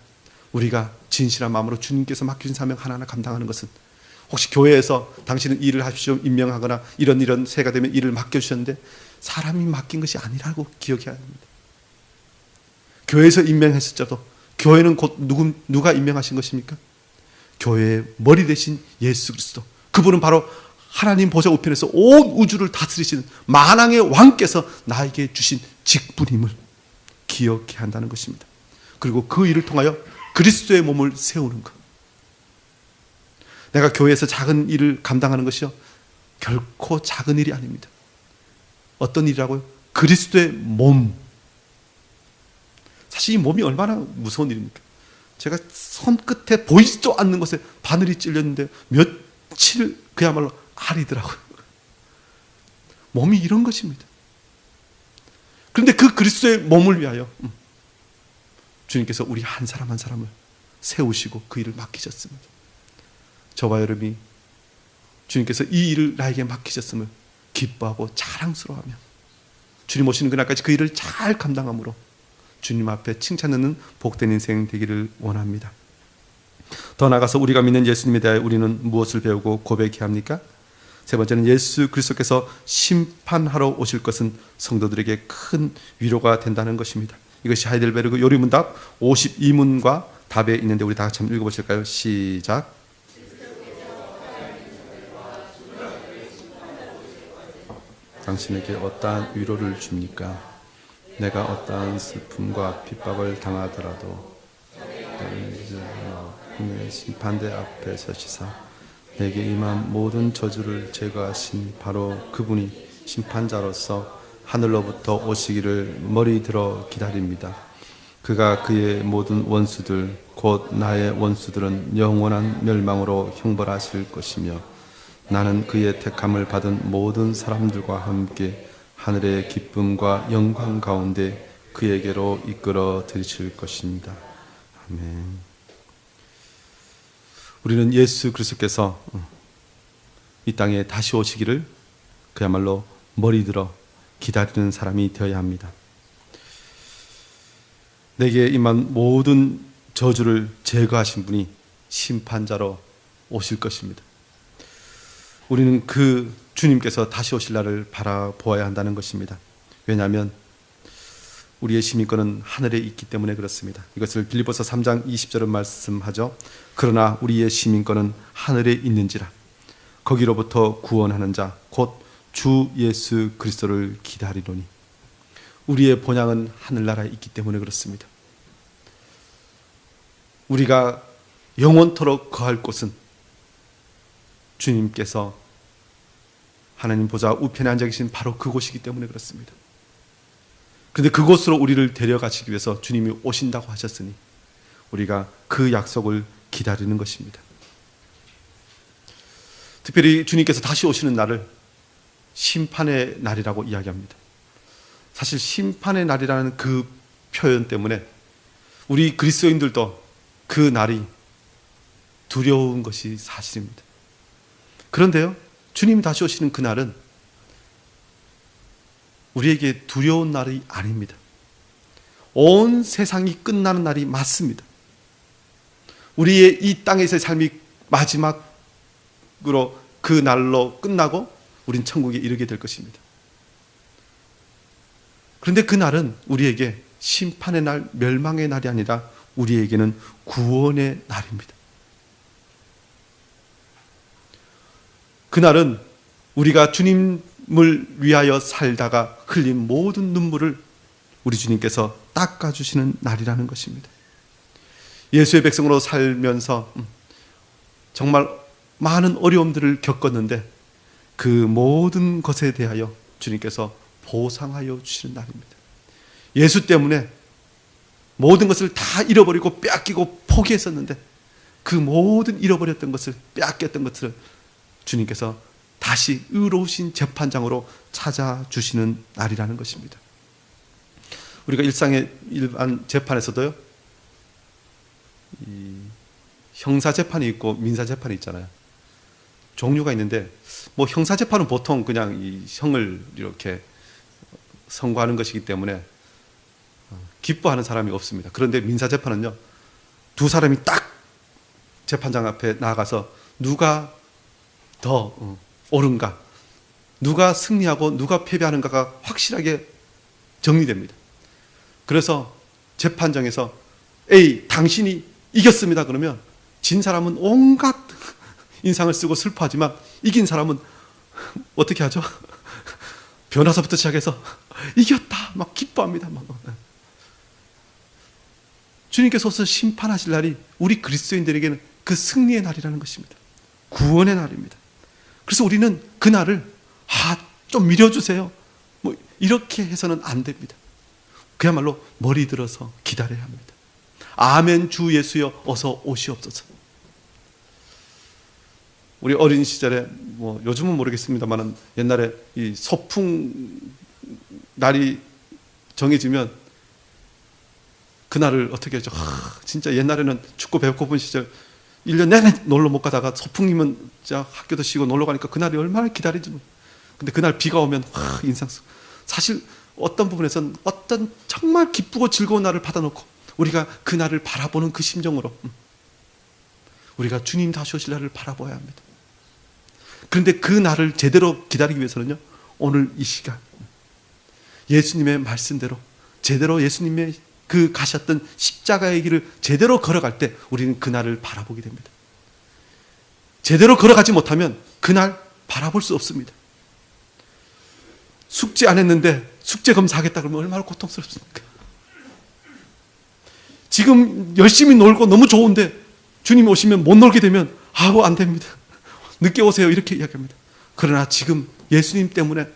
우리가 진실한 마음으로 주님께서 맡기신 사명 하나하나 감당하는 것은, 혹시 교회에서 당신은 일을 하십시오 임명하거나 이런 새가 되면 일을 맡겨주셨는데 사람이 맡긴 것이 아니라고 기억해야 합니다. 교회에서 임명했을지라도 교회는 곧 누가 임명하신 것입니까? 교회의 머리 대신 예수 그리스도, 그분은 바로 하나님 보좌 우편에서 온 우주를 다스리시는 만왕의 왕께서 나에게 주신 직분임을 기억해야 한다는 것입니다. 그리고 그 일을 통하여 그리스도의 몸을 세우는 것. 내가 교회에서 작은 일을 감당하는 것이요, 결코 작은 일이 아닙니다. 어떤 일이라고요? 그리스도의 몸. 사실 이 몸이 얼마나 무서운 일입니까? 제가 손끝에 보이지도 않는 곳에 바늘이 찔렸는데 며칠 그야말로 알이더라고요. 몸이 이런 것입니다. 그런데 그 그리스도의 몸을 위하여 주님께서 우리 한 사람 한 사람을 세우시고 그 일을 맡기셨습니다. 저와 여러분이 주님께서 이 일을 나에게 맡기셨음을 기뻐하고 자랑스러워하며 주님 오시는 그날까지 그 일을 잘 감당함으로 주님 앞에 칭찬 듣는 복된 인생 되기를 원합니다. 더 나아가서 우리가 믿는 예수님에 대하여 우리는 무엇을 배우고 고백해야 합니까? 세 번째는 예수 그리스도께서 심판하러 오실 것은 성도들에게 큰 위로가 된다는 것입니다. 이것이 하이델베르그 요리문답 52문과 답에 있는데 우리 다 같이 한번 읽어보실까요? 시작. 당신에게 어떠한 위로를 줍니까? 내가 어떠한 슬픔과 핍박을 당하더라도 심판대 앞에 서시사 내게 임한 모든 저주를 제거하신 바로 그분이 심판자로서 하늘로부터 오시기를 머리 들어 기다립니다. 그가 그의 모든 원수들 곧 나의 원수들은 영원한 멸망으로 형벌하실 것이며 나는 그의 택함을 받은 모든 사람들과 함께 하늘의 기쁨과 영광 가운데 그에게로 이끌어 들이실 것입니다. 아멘. 우리는 예수 그리스도께서 이 땅에 다시 오시기를 그야말로 머리 들어 기다리는 사람이 되어야 합니다. 내게 임한 모든 저주를 제거하신 분이 심판자로 오실 것입니다. 우리는 그 주님께서 다시 오실 날을 바라보아야 한다는 것입니다. 왜냐하면 우리의 시민권은 하늘에 있기 때문에 그렇습니다. 이것을 빌립보서 3장 20절은 말씀하죠. 그러나 우리의 시민권은 하늘에 있는지라 거기로부터 구원하는 자 곧 주 예수 그리스도를 기다리노니. 우리의 본향은 하늘나라에 있기 때문에 그렇습니다. 우리가 영원토록 거할 곳은 주님께서 하나님 보좌 우편에 앉아 계신 바로 그곳이기 때문에 그렇습니다. 그런데 그곳으로 우리를 데려가시기 위해서 주님이 오신다고 하셨으니 우리가 그 약속을 기다리는 것입니다. 특별히 주님께서 다시 오시는 날을 심판의 날이라고 이야기합니다. 사실 심판의 날이라는 그 표현 때문에 우리 그리스도인들도 그 날이 두려운 것이 사실입니다. 그런데요, 주님이 다시 오시는 그 날은 우리에게 두려운 날이 아닙니다. 온 세상이 끝나는 날이 맞습니다. 우리의 이 땅에서의 삶이 마지막으로 그 날로 끝나고 우린 천국에 이르게 될 것입니다. 그런데 그 날은 우리에게 심판의 날, 멸망의 날이 아니라 우리에게는 구원의 날입니다. 그날은 우리가 주님을 위하여 살다가 흘린 모든 눈물을 우리 주님께서 닦아주시는 날이라는 것입니다. 예수의 백성으로 살면서 정말 많은 어려움들을 겪었는데 그 모든 것에 대하여 주님께서 보상하여 주시는 날입니다. 예수 때문에 모든 것을 다 잃어버리고 빼앗기고 포기했었는데 그 모든 잃어버렸던 것을 빼앗겼던 것을 주님께서 다시 의로우신 재판장으로 찾아주시는 날이라는 것입니다. 우리가 일상의 일반 재판에서도요, 이 형사재판이 있고 민사재판이 있잖아요. 종류가 있는데 뭐 형사재판은 보통 그냥 이 형을 이렇게 선고하는 것이기 때문에 기뻐하는 사람이 없습니다. 그런데 민사재판은요, 두 사람이 딱 재판장 앞에 나가서 누가 더 옳은가, 누가 승리하고 누가 패배하는가가 확실하게 정리됩니다. 그래서 재판장에서 A, 당신이 이겼습니다 그러면 진 사람은 온갖 인상을 쓰고 슬퍼하지만 이긴 사람은 어떻게 하죠? 변호사부터 시작해서 이겼다 막 기뻐합니다. 막. 주님께서 오셔서 심판하실 날이 우리 그리스도인들에게는 그 승리의 날이라는 것입니다. 구원의 날입니다. 그래서 우리는 그 날을 좀 미뤄주세요 뭐 이렇게 해서는 안 됩니다. 그야말로 머리 들어서 기다려야 합니다. 아멘 주 예수여 어서 오시옵소서. 우리 어린 시절에 뭐 요즘은 모르겠습니다만은 옛날에 이 소풍 날이 정해지면 그날을 어떻게 하죠? 진짜 옛날에는 춥고 배고픈 시절 1년 내내 놀러 못 가다가 소풍이면 진짜 학교도 쉬고 놀러 가니까 그날이 얼마나 기다리지. 근데 그날 비가 오면 인상 속. 사실 어떤 부분에서는 어떤 정말 기쁘고 즐거운 날을 받아놓고 우리가 그 날을 바라보는 그 심정으로 우리가 주님 다시 오실 날을 바라봐야 합니다. 그런데 그 날을 제대로 기다리기 위해서는요, 오늘 이 시간 예수님의 말씀대로 제대로 예수님의 그 가셨던 십자가의 길을 제대로 걸어갈 때 우리는 그날을 바라보게 됩니다. 제대로 걸어가지 못하면 그날 바라볼 수 없습니다. 숙제 안 했는데 숙제 검사하겠다 그러면 얼마나 고통스럽습니까? 지금 열심히 놀고 너무 좋은데 주님이 오시면 못 놀게 되면 아우 안 됩니다. 늦게 오세요 이렇게 이야기합니다. 그러나 지금 예수님 때문에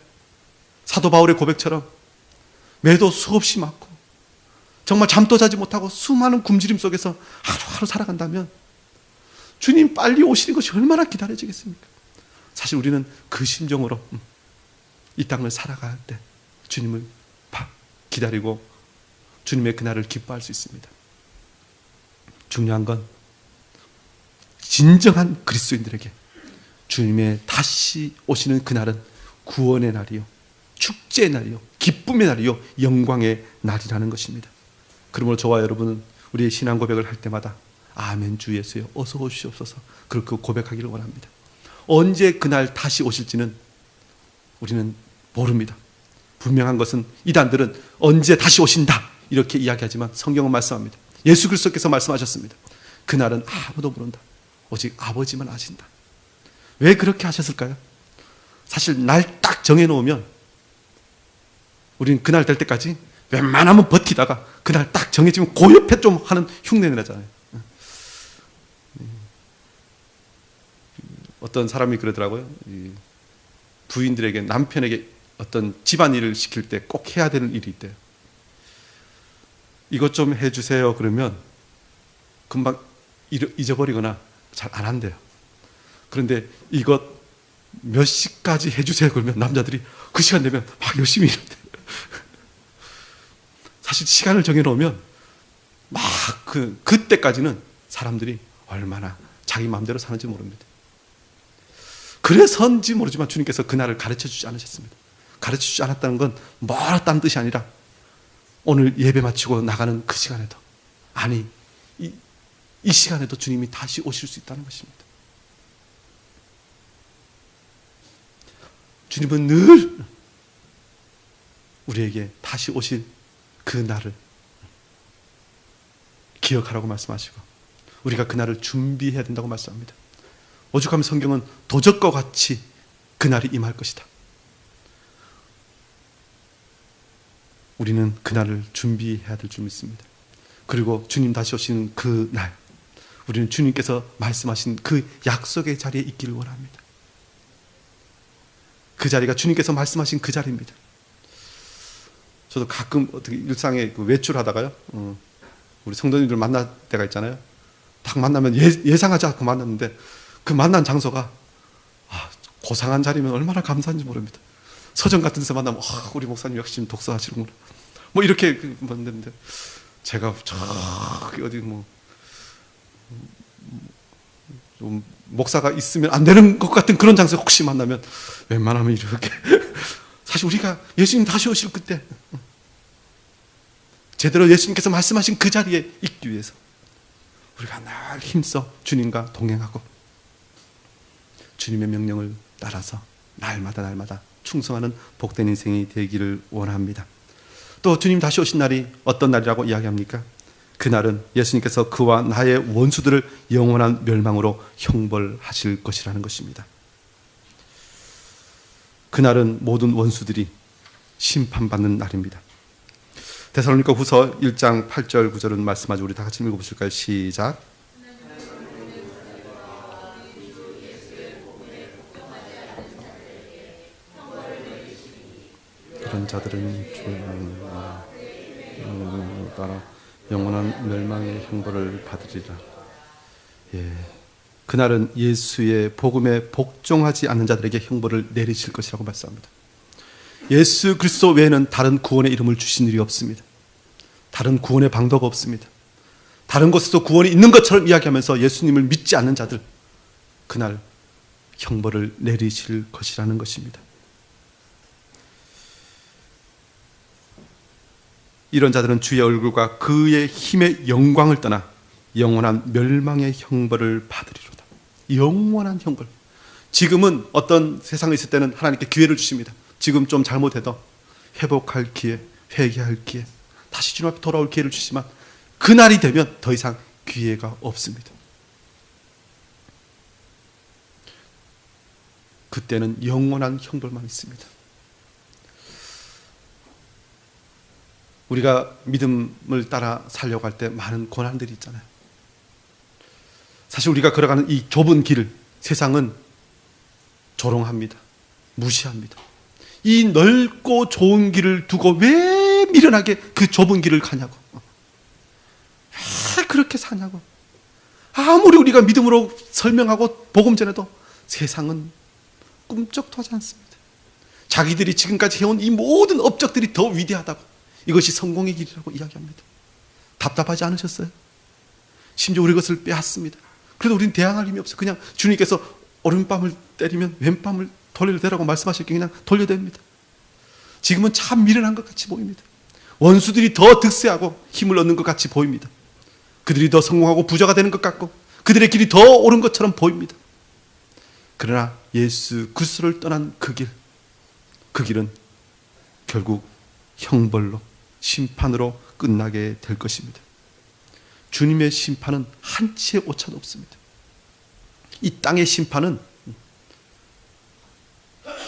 사도 바울의 고백처럼 매도 수없이 맞고 정말 잠도 자지 못하고 수많은 굶주림 속에서 하루하루 살아간다면 주님 빨리 오시는 것이 얼마나 기다려지겠습니까? 사실 우리는 그 심정으로 이 땅을 살아갈 때 주님을 기다리고 주님의 그날을 기뻐할 수 있습니다. 중요한 건 진정한 그리스도인들에게 주님의 다시 오시는 그날은 구원의 날이요, 축제의 날이요, 기쁨의 날이요, 영광의 날이라는 것입니다. 그러므로 저와 여러분은 우리의 신앙 고백을 할 때마다 아멘 주 예수여 어서 오시옵소서 그렇게 고백하기를 원합니다. 언제 그날 다시 오실지는 우리는 모릅니다. 분명한 것은 이단들은 언제 다시 오신다 이렇게 이야기하지만 성경은 말씀합니다. 예수 그리스도께서 말씀하셨습니다. 그날은 아무도 모른다. 오직 아버지만 아신다. 왜 그렇게 하셨을까요? 사실 날 딱 정해놓으면 우리는 그날 될 때까지 웬만하면 버티다가 그날 딱 정해지면 그 옆에 좀 하는 흉내를 내잖아요. 어떤 사람이 그러더라고요. 부인들에게 남편에게 어떤 집안일을 시킬 때 꼭 해야 되는 일이 있대요. 이것 좀 해주세요 그러면 금방 잊어버리거나 잘 안 한대요. 그런데 이것 몇 시까지 해주세요 그러면 남자들이 그 시간 되면 막 열심히 일한대요. 사실 시간을 정해놓으면 막 그때까지는 사람들이 얼마나 자기 마음대로 사는지 모릅니다. 그래서인지 모르지만 주님께서 그날을 가르쳐주지 않으셨습니다. 가르쳐주지 않았다는 건 멀었다는 뜻이 아니라 오늘 예배 마치고 나가는 그 시간에도, 아니 이 시간에도 주님이 다시 오실 수 있다는 것입니다. 주님은 늘 우리에게 다시 오실 그 날을 기억하라고 말씀하시고 우리가 그 날을 준비해야 된다고 말씀합니다. 오죽하면 성경은 도적과 같이 그 날이 임할 것이다. 우리는 그 날을 준비해야 될 줄 믿습니다. 그리고 주님 다시 오시는 그 날, 우리는 주님께서 말씀하신 그 약속의 자리에 있기를 원합니다. 그 자리가 주님께서 말씀하신 그 자리입니다. 저도 가끔 어떻게 일상에 외출하다가요, 우리 성도님들 만날 때가 있잖아요. 딱 만나면 예상하지 않고 만났는데 그 만난 장소가 고상한 자리면 얼마나 감사한지 모릅니다. 서점 같은 데서 만나면 우리 목사님 역시 독서하시는구나 뭐 이렇게 만났는데 제가 저기 어디 좀 목사가 있으면 안 되는 것 같은 그런 장소에 혹시 만나면 웬만하면 이렇게 사실 우리가 예수님 다시 오실 그때 제대로 예수님께서 말씀하신 그 자리에 있기 위해서 우리가 늘 힘써 주님과 동행하고 주님의 명령을 따라서 날마다 충성하는 복된 인생이 되기를 원합니다. 또 주님 다시 오신 날이 어떤 날이라고 이야기합니까? 그날은 예수님께서 그와 나의 원수들을 영원한 멸망으로 형벌하실 것이라는 것입니다. 그날은 모든 원수들이 심판받는 날입니다. 데살로니가 후서 1장 8절 9절은 말씀하죠. 우리 다 같이 읽어보실까요? 시작. 그런 자들은 주님을 따라 영원한 멸망의 형벌을 받으리라. 예, 그날은 예수의 복음에 복종하지 않는 자들에게 형벌을 내리실 것이라고 말씀합니다. 예수 그리스도 외에는 다른 구원의 이름을 주신 일이 없습니다. 다른 구원의 방도가 없습니다. 다른 곳에서 구원이 있는 것처럼 이야기하면서 예수님을 믿지 않는 자들, 그날 형벌을 내리실 것이라는 것입니다. 이런 자들은 주의 얼굴과 그의 힘의 영광을 떠나 영원한 멸망의 형벌을 받으리로다. 영원한 형벌. 지금은 어떤 세상에 있을 때는 하나님께 기회를 주십니다. 지금 좀 잘못해도 회복할 기회, 회개할 기회, 다시 주님 앞에 돌아올 기회를 주시지만 그날이 되면 더 이상 기회가 없습니다. 그때는 영원한 형벌만 있습니다. 우리가 믿음을 따라 살려고 할 때 많은 고난들이 있잖아요. 사실 우리가 걸어가는 이 좁은 길을 세상은 조롱합니다. 무시합니다. 이 넓고 좋은 길을 두고 왜 미련하게 그 좁은 길을 가냐고. 왜 그렇게 사냐고. 아무리 우리가 믿음으로 설명하고 복음 전해도 세상은 꿈쩍도 하지 않습니다. 자기들이 지금까지 해온 이 모든 업적들이 더 위대하다고, 이것이 성공의 길이라고 이야기합니다. 답답하지 않으셨어요? 심지어 우리 것을 빼앗습니다. 그래도 우리는 대항할 힘이 없어요. 그냥 주님께서 오른밤을 때리면 왼밤을 돌려대라고 말씀하실 게 그냥 돌려댑니다. 지금은 참 미련한 것 같이 보입니다. 원수들이 더 득세하고 힘을 얻는 것 같이 보입니다. 그들이 더 성공하고 부자가 되는 것 같고 그들의 길이 더 옳은 것처럼 보입니다. 그러나 예수 그리스도를 떠난 그 길은 결국 형벌로, 심판으로 끝나게 될 것입니다. 주님의 심판은 한치의 오차도 없습니다. 이 땅의 심판은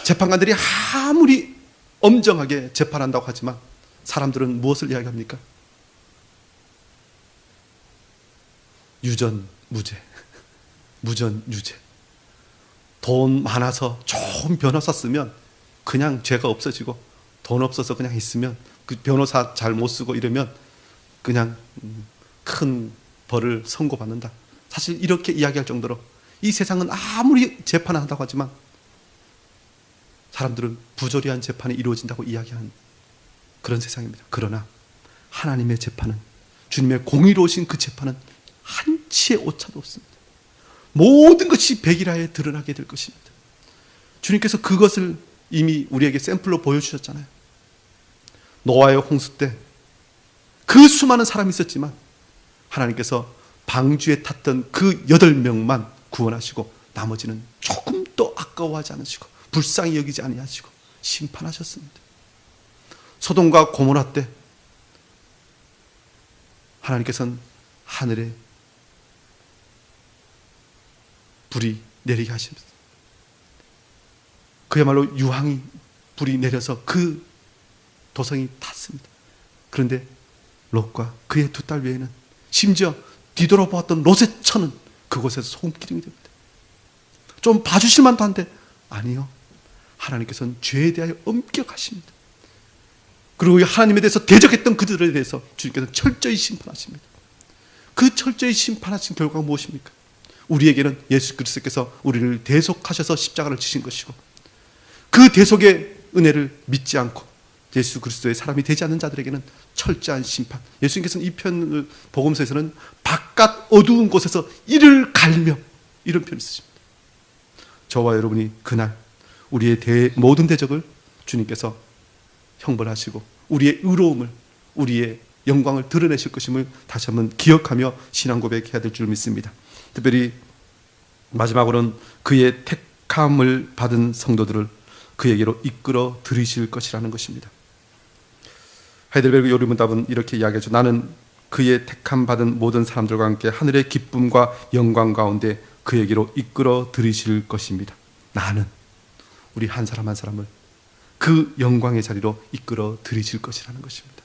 재판관들이 아무리 엄정하게 재판한다고 하지만 사람들은 무엇을 이야기합니까? 유전, 무죄. 무전, 유죄. 돈 많아서 좋은 변호사 쓰면 그냥 죄가 없어지고, 돈 없어서 그냥 있으면 그 변호사 잘 못 쓰고 이러면 그냥 큰 벌을 선고받는다. 사실 이렇게 이야기할 정도로 이 세상은 아무리 재판을 한다고 하지만 사람들은 부조리한 재판이 이루어진다고 이야기하는 그런 세상입니다. 그러나 하나님의 재판은, 주님의 공의로우신 그 재판은 한치의 오차도 없습니다. 모든 것이 백일하에 드러나게 될 것입니다. 주님께서 그것을 이미 우리에게 샘플로 보여주셨잖아요. 노아의 홍수 때 그 수많은 사람이 있었지만 하나님께서 방주에 탔던 그 8명만 구원하시고 나머지는 조금도 아까워하지 않으시고 불쌍히 여기지 아니하시고 심판하셨습니다. 소돔과 고모라 때 하나님께서는 하늘에 불이 내리게 하십니다. 그야말로 유황이 불이 내려서 그 도성이 탔습니다. 그런데 롯과 그의 2딸 외에는, 심지어 뒤돌아보았던 롯의 처는 그곳에서 소금기둥이 됩니다. 좀 봐주실 만도 한데 아니요, 하나님께서는 죄에 대하여 엄격하십니다. 그리고 하나님에 대해서 대적했던 그들에 대해서 주님께서는 철저히 심판하십니다. 그 철저히 심판하신 결과가 무엇입니까? 우리에게는 예수 그리스도께서 우리를 대속하셔서 십자가를 지신 것이고, 그 대속의 은혜를 믿지 않고 예수 그리스도의 사람이 되지 않는 자들에게는 철저한 심판. 예수님께서는 이 편을 복음서에서는 바깥 어두운 곳에서 이를 갈며 이런 표현을 쓰십니다. 저와 여러분이 그날 우리의 모든 대적을 주님께서 형벌하시고 우리의 의로움을, 우리의 영광을 드러내실 것임을 다시 한번 기억하며 신앙 고백해야 될 줄 믿습니다. 특별히 마지막으로는 그의 택함을 받은 성도들을 그에게로 이끌어 들이실 것이라는 것입니다. 하이델베르그 요리문답은 이렇게 이야기하죠. 나는 그의 택함 받은 모든 사람들과 함께 하늘의 기쁨과 영광 가운데 그에게로 이끌어 들이실 것입니다. 나는 우리 한 사람 한 사람을 그 영광의 자리로 이끌어 들이실 것이라는 것입니다.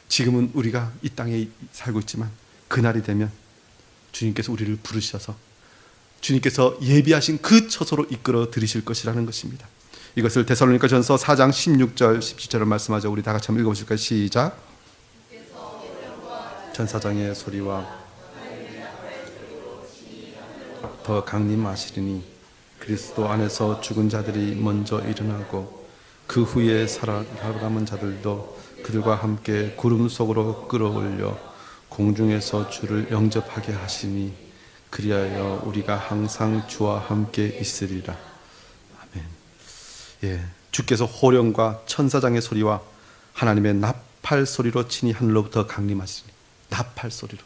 지금은 우리가 이 땅에 살고 있지만 그날이 되면 주님께서 우리를 부르셔서 주님께서 예비하신 그 처소로 이끌어 들이실 것이라는 것입니다. 이것을 데살로니가전서 4장 16절 17절을 말씀하죠. 우리 다 같이 한번 읽어보실까요? 시작. 전사장의 소리와 더 강림하시리니 그리스도 안에서 죽은 자들이 먼저 일어나고 그 후에 살아남은 자들도 그들과 함께 구름 속으로 끌어올려 공중에서 주를 영접하게 하시니 그리하여 우리가 항상 주와 함께 있으리라. 아멘. 예, 주께서 호령과 천사장의 소리와 하나님의 나팔 소리로 친히 하늘로부터 강림하시니, 나팔 소리로.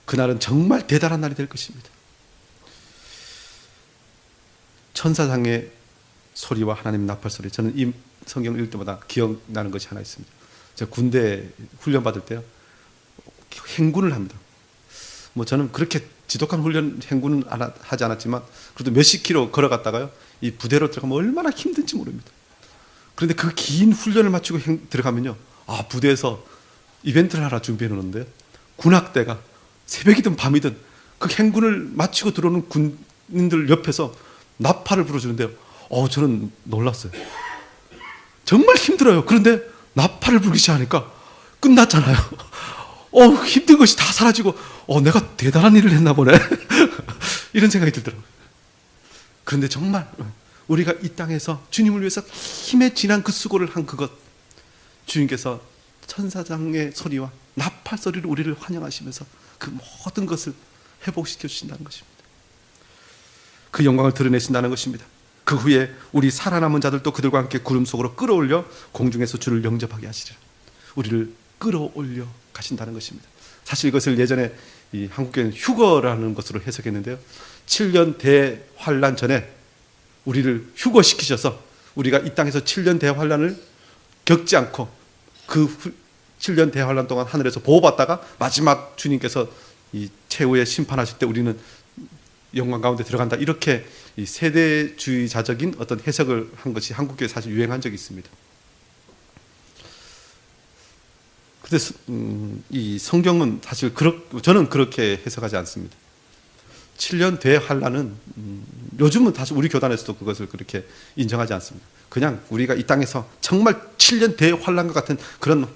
그날은 정말 대단한 날이 될 것입니다. 천사장의 소리와 하나님 나팔 소리. 저는 이 성경 읽을 때마다 기억나는 것이 하나 있습니다. 제가 군대 훈련 받을 때요, 행군을 합니다. 뭐 저는 그렇게 지독한 훈련 행군은 하지 않았지만 그래도 몇십 킬로 걸어갔다가요, 이 부대로 들어가면 얼마나 힘든지 모릅니다. 그런데 그 긴 훈련을 마치고 들어가면요, 부대에서 이벤트를 하나 준비해 놓는데요, 군악대가 새벽이든 밤이든 그 행군을 마치고 들어오는 군인들 옆에서 나팔을 불어주는데요, 저는 놀랐어요. 정말 힘들어요. 그런데 나팔을 불기 시작하니까 끝났잖아요. 힘든 것이 다 사라지고 내가 대단한 일을 했나 보네. 이런 생각이 들더라고요. 그런데 정말 우리가 이 땅에서 주님을 위해서 힘에 지난 그 수고를 한 그것, 주님께서 천사장의 소리와 나팔 소리로 우리를 환영하시면서 그 모든 것을 회복시켜 주신다는 것입니다. 그 영광을 드러내신다는 것입니다. 그 후에 우리 살아남은 자들도 그들과 함께 구름 속으로 끌어올려 공중에서 주를 영접하게 하시리라. 우리를 끌어올려 가신다는 것입니다. 사실 이것을 예전에 이 한국교회는 휴거라는 것으로 해석했는데요, 7년 대환란 전에 우리를 휴거시키셔서 우리가 이 땅에서 7년 대환란을 겪지 않고 그 7년 대환란 동안 하늘에서 보호받다가 마지막 주님께서 이 최후의 심판하실 때 우리는 영광 가운데 들어간다, 이렇게 이 세대주의자적인 어떤 해석을 한 것이 한국교회에 사실 유행한 적이 있습니다. 그래서 이 성경은 사실 저는 그렇게 해석하지 않습니다. 7년 대환란은 요즘은 다시 우리 교단에서도 그것을 그렇게 인정하지 않습니다. 그냥 우리가 이 땅에서 정말 7년 대환란과 같은 그런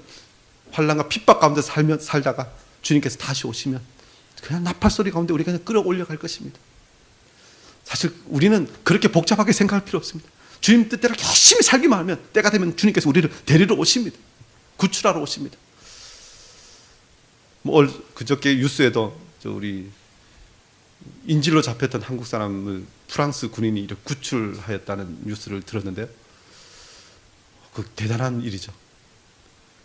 환란과 핍박 가운데 살다가 주님께서 다시 오시면 그냥 나팔 소리 가운데 우리가 그냥 끌어올려 갈 것입니다. 사실 우리는 그렇게 복잡하게 생각할 필요 없습니다. 주님 뜻대로 열심히 살기만 하면 때가 되면 주님께서 우리를 데리러 오십니다. 구출하러 오십니다. 그저께 뉴스에도 우리 인질로 잡혔던 한국 사람을 프랑스 군인이 이렇게 구출하였다는 뉴스를 들었는데요, 그 대단한 일이죠.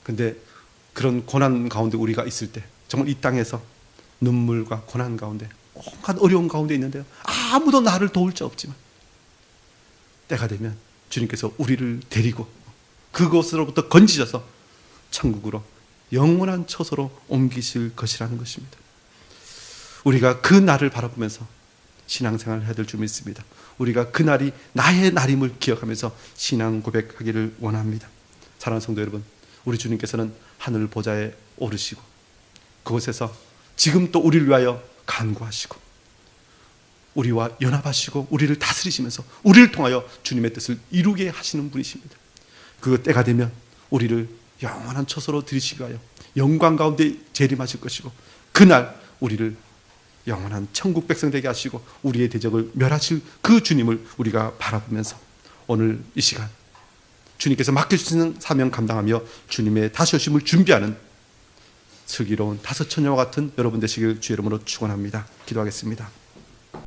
근데 그런 고난 가운데 우리가 있을 때, 정말 이 땅에서 눈물과 고난 가운데 온갖 어려운 가운데 있는데요, 아무도 나를 도울 자 없지만 때가 되면 주님께서 우리를 데리고 그곳으로부터 건지셔서 천국으로 영원한 처소로 옮기실 것이라는 것입니다. 우리가 그 날을 바라보면서 신앙생활을 해야 될 줄 믿습니다. 우리가 그 날이 나의 날임을 기억하면서 신앙 고백하기를 원합니다. 사랑하는 성도 여러분, 우리 주님께서는 하늘 보좌에 오르시고 그곳에서 지금 또 우리를 위하여 간구하시고 우리와 연합하시고 우리를 다스리시면서 우리를 통하여 주님의 뜻을 이루게 하시는 분이십니다. 그 때가 되면 우리를 영원한 처소로 들이시기 위하여 영광 가운데 재림하실 것이고, 그날 우리를 영원한 천국 백성 되게 하시고 우리의 대적을 멸하실 그 주님을 우리가 바라보면서 오늘 이 시간 주님께서 맡겨주시는 사명 감당하며 주님의 다시 오심을 준비하는 슬기로운 다섯 처녀와 같은 여러분 되시길 주의 이름으로 축원합니다. 기도하겠습니다.